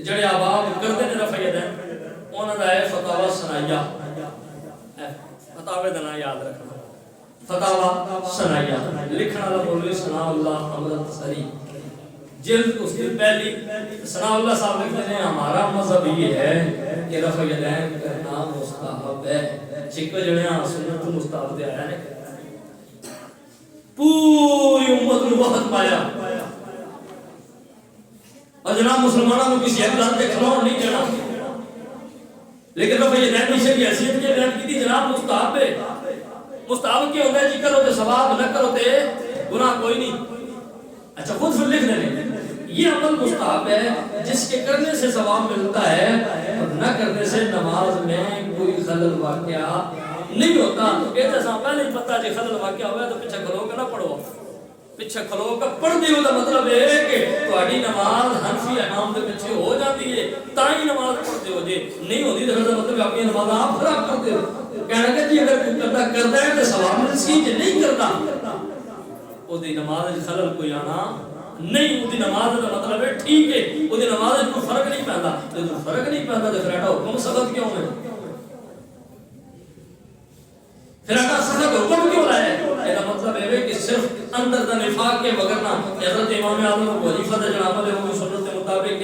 جڑے آباب کرتے نے رفع یدین انہاں دا ہے فتاوا سنائیہ، فتاوے دا نام یاد رکھنا، فتاوا سنائیہ لکھنا والا مولوی ثناء اللہ احمد سری، جلد اس کی پہلی ثناء اللہ صاحب لکھتے ہیں ہمارا مذہب یہ ہے کہ رفع یدین کرنا مستحب ہے، چھکو جڑیاں سنت مستحب دے آیا ہے پوری امت نے وقت پایا اور جناب مسلمانوں کو کسی حد تک کھلون نہیں دینا، لیکن رفع یدین کی شریعت حیثیت کے بیان کی تھی جناب مستحب ہے، مستحب کیا ہوتا ہے جی کرو تے ثواب نہ کرو تے گناہ کوئی نہیں۔ اچھا خود پھر لکھ دیں یہ عمل مستحب ہے جس کے کرنے سے ثواب ملتا ہے اور نہ کرنے سے نماز میں کوئی خلل واقعہ نہیں ہوتا۔ کہتے ہیں پہلے ہی پتہ جی خلل واقعہ ہوا ہے تو پیچھے کھلو کے نہ پڑھو، پیچھے کھلو کے پڑھ دیو دا مطلب ہے کہ تہاڈی نماز حنفی امام دے پیچھے ہو جاتی ہے تاں ہی نماز پڑھتے ہو، جی نہیں ہوتی تو پھر مطلب اپنی نماز آپ خراب کرتے ہو۔ کہنا کہ جی اگر کوئی کرتا ہے تو ثواب ملسی، جی نہیں کرتا او دی نماز وچ خلل کوئی آنا نہیں، وہ دی نماز کا مطلب ہے ٹھیک ہے، وہ دی نماز میں کوئی فرق نہیں پہنتا، تو فرق نہیں پہنتا تو پھر ایٹا حکم سخت کیوں ہے؟ پھر ایٹا سخت حکم کیوں لائے؟ ایسا مطلب ہے کہ صرف اندر دا نفاق کے وگرنہ حضرت امام اعظم ابو حنیفہ دا جناب ہے وہ سنت کے مطابق